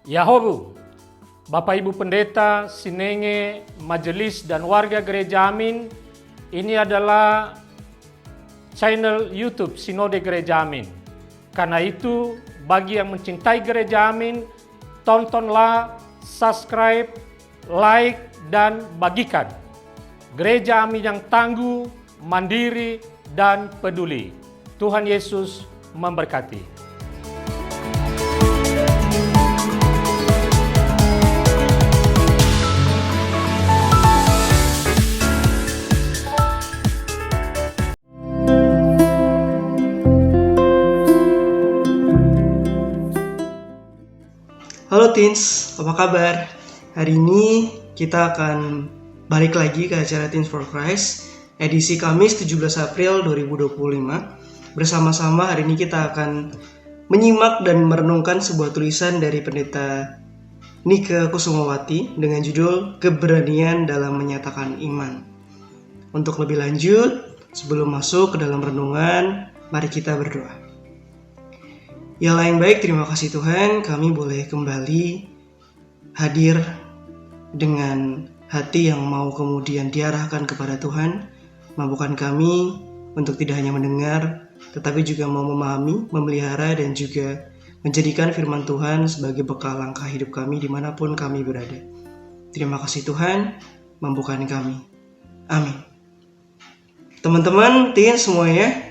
Yahobu, Bapak Ibu Pendeta, Sinenge, Majelis dan warga Gereja Amin, ini adalah channel YouTube Sinode Gereja Amin. Karena itu, bagi yang mencintai Gereja Amin, tontonlah, subscribe, like, dan bagikan. Gereja Amin yang tangguh, mandiri, dan peduli. Tuhan Yesus memberkati. Halo Teens, apa kabar? Hari ini kita akan balik lagi ke acara Teens for Christ edisi Kamis 17 April 2025. Bersama-sama hari ini kita akan menyimak dan merenungkan sebuah tulisan dari Pendeta Nike Kusumawati dengan judul Keberanian dalam Menyatakan Iman. Untuk lebih lanjut, sebelum masuk ke dalam renungan, mari kita berdoa. Ya Allah yang baik, terima kasih Tuhan, kami boleh kembali hadir dengan hati yang mau kemudian diarahkan kepada Tuhan. Mampukan kami untuk tidak hanya mendengar, tetapi juga mau memahami, memelihara, dan juga menjadikan firman Tuhan sebagai bekal langkah hidup kami dimanapun kami berada. Terima kasih Tuhan, mampukan kami. Amin. Teman-teman, teens semuanya,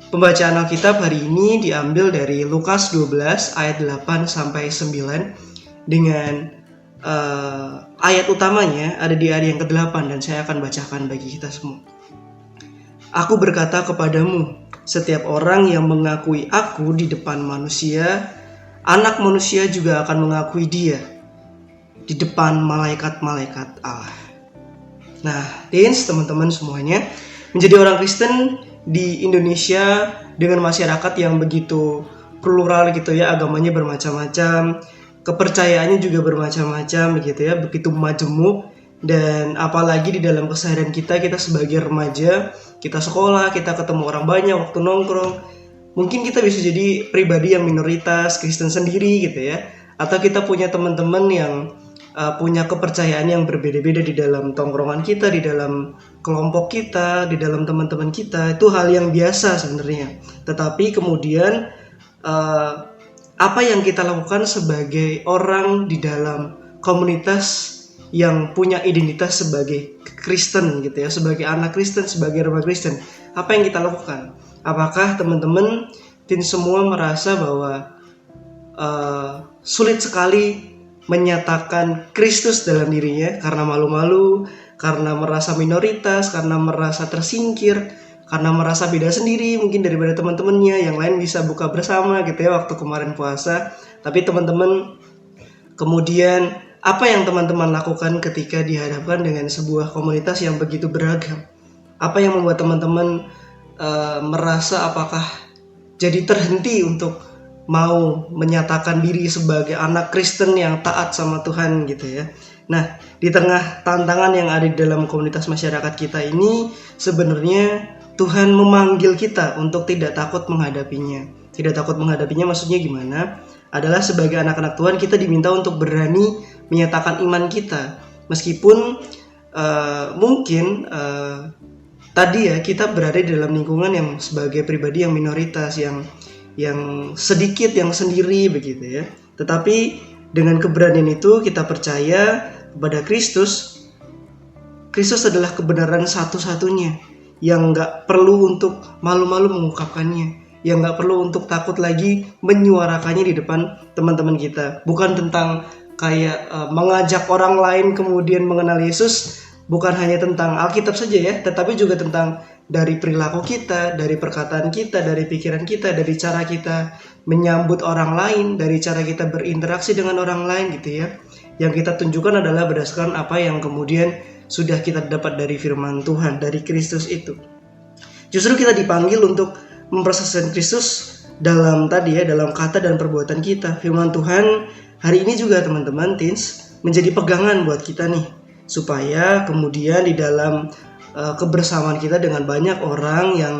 pembacaan Alkitab hari ini diambil dari Lukas 12 ayat 8 sampai 9 dengan ayat utamanya ada di ayat yang ke-8 dan saya akan bacakan bagi kita semua. Aku berkata kepadamu, setiap orang yang mengakui aku di depan manusia, anak manusia juga akan mengakui dia di depan malaikat-malaikat Allah. Nah, teens, teman-teman semuanya, menjadi orang Kristen di Indonesia dengan masyarakat yang begitu plural gitu ya, agamanya bermacam-macam, kepercayaannya juga bermacam-macam gitu ya, begitu majemuk. Dan apalagi di dalam keseharian kita sebagai remaja, kita sekolah, kita ketemu orang banyak, waktu nongkrong, mungkin kita bisa jadi pribadi yang minoritas, Kristen sendiri gitu ya, atau kita punya teman-teman yang punya kepercayaan yang berbeda-beda di dalam tongkrongan kita, di dalam kelompok kita, di dalam teman-teman kita. Itu hal yang biasa sebenarnya. Tetapi kemudian apa yang kita lakukan sebagai orang di dalam komunitas yang punya identitas sebagai Kristen gitu ya, sebagai anak Kristen, sebagai remaja Kristen, apa yang kita lakukan? Apakah teman-teman semua merasa bahwa sulit sekali menyatakan Kristus dalam dirinya karena malu-malu, karena merasa minoritas, karena merasa tersingkir, karena merasa beda sendiri mungkin daripada teman-temannya yang lain bisa buka bersama gitu ya waktu kemarin puasa. Tapi teman-teman, kemudian apa yang teman-teman lakukan ketika dihadapkan dengan sebuah komunitas yang begitu beragam? Apa yang membuat teman-teman merasa apakah jadi terhenti untuk mau menyatakan diri sebagai anak Kristen yang taat sama Tuhan gitu ya. Nah, di tengah tantangan yang ada di dalam komunitas masyarakat kita ini, sebenarnya Tuhan memanggil kita untuk tidak takut menghadapinya. Tidak takut menghadapinya maksudnya gimana? Adalah sebagai anak-anak Tuhan kita diminta untuk berani menyatakan iman kita. Meskipun mungkin tadi ya kita berada di dalam lingkungan yang sebagai pribadi yang minoritas, yang sedikit, yang sendiri begitu ya. Tetapi dengan keberanian itu kita percaya kepada Kristus. Kristus adalah kebenaran satu-satunya yang gak perlu untuk malu-malu mengungkapkannya, yang gak perlu untuk takut lagi menyuarakannya di depan teman-teman kita. Bukan tentang kayak mengajak orang lain kemudian mengenal Yesus, bukan hanya tentang Alkitab saja ya, tetapi juga tentang dari perilaku kita, dari perkataan kita, dari pikiran kita, dari cara kita menyambut orang lain, dari cara kita berinteraksi dengan orang lain gitu ya. Yang kita tunjukkan adalah berdasarkan apa yang kemudian sudah kita dapat dari firman Tuhan, dari Kristus itu. Justru kita dipanggil untuk memproseskan Kristus dalam tadi ya, dalam kata dan perbuatan kita. Firman Tuhan hari ini juga teman-teman teens menjadi pegangan buat kita nih, supaya kemudian di dalam kebersamaan kita dengan banyak orang yang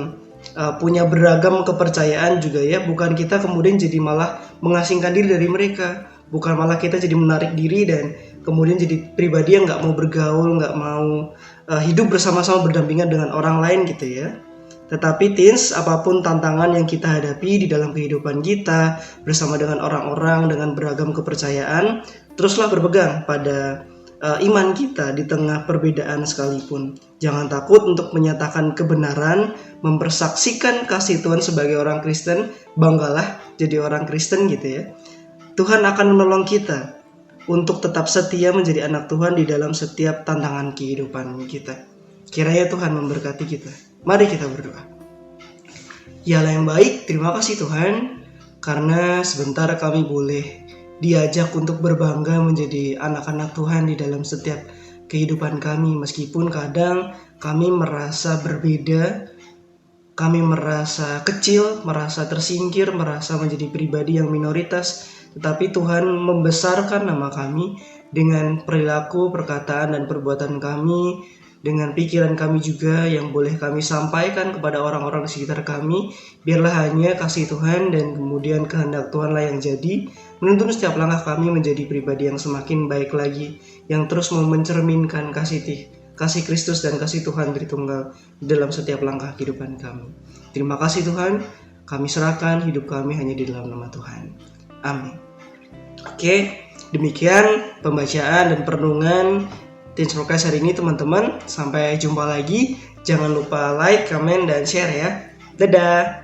punya beragam kepercayaan juga ya, bukan kita kemudian jadi malah mengasingkan diri dari mereka, bukan malah kita jadi menarik diri dan kemudian jadi pribadi yang nggak mau bergaul, nggak mau hidup bersama-sama berdampingan dengan orang lain gitu ya. Tetapi teens, apapun tantangan yang kita hadapi di dalam kehidupan kita bersama dengan orang-orang dengan beragam kepercayaan, teruslah berpegang pada iman kita di tengah perbedaan sekalipun. Jangan takut untuk menyatakan kebenaran, mempersaksikan kasih Tuhan sebagai orang Kristen. Banggalah jadi orang Kristen gitu ya. Tuhan akan menolong kita untuk tetap setia menjadi anak Tuhan di dalam setiap tantangan kehidupan kita. Kiranya Tuhan memberkati kita. Mari kita berdoa. Ya Allah yang baik, terima kasih Tuhan, karena sebentar kami boleh diajak untuk berbangga menjadi anak-anak Tuhan di dalam setiap kehidupan kami. Meskipun kadang kami merasa berbeda, kami merasa kecil, merasa tersingkir, merasa menjadi pribadi yang minoritas, tetapi Tuhan membesarkan nama kami dengan perilaku, perkataan, dan perbuatan kami, dengan pikiran kami juga yang boleh kami sampaikan kepada orang-orang di sekitar kami. Biarlah hanya kasih Tuhan dan kemudian kehendak Tuhanlah yang jadi menuntun setiap langkah kami menjadi pribadi yang semakin baik lagi, yang terus mau mencerminkan kasih Kristus dan kasih Tuhan Tritunggal dalam setiap langkah kehidupan kami. Terima kasih Tuhan, kami serahkan hidup kami hanya di dalam nama Tuhan. Amin. Oke, demikian pembacaan dan perenungan Teens Prokes hari ini teman-teman. Sampai jumpa lagi. Jangan lupa like, komen, dan share ya. Dadah.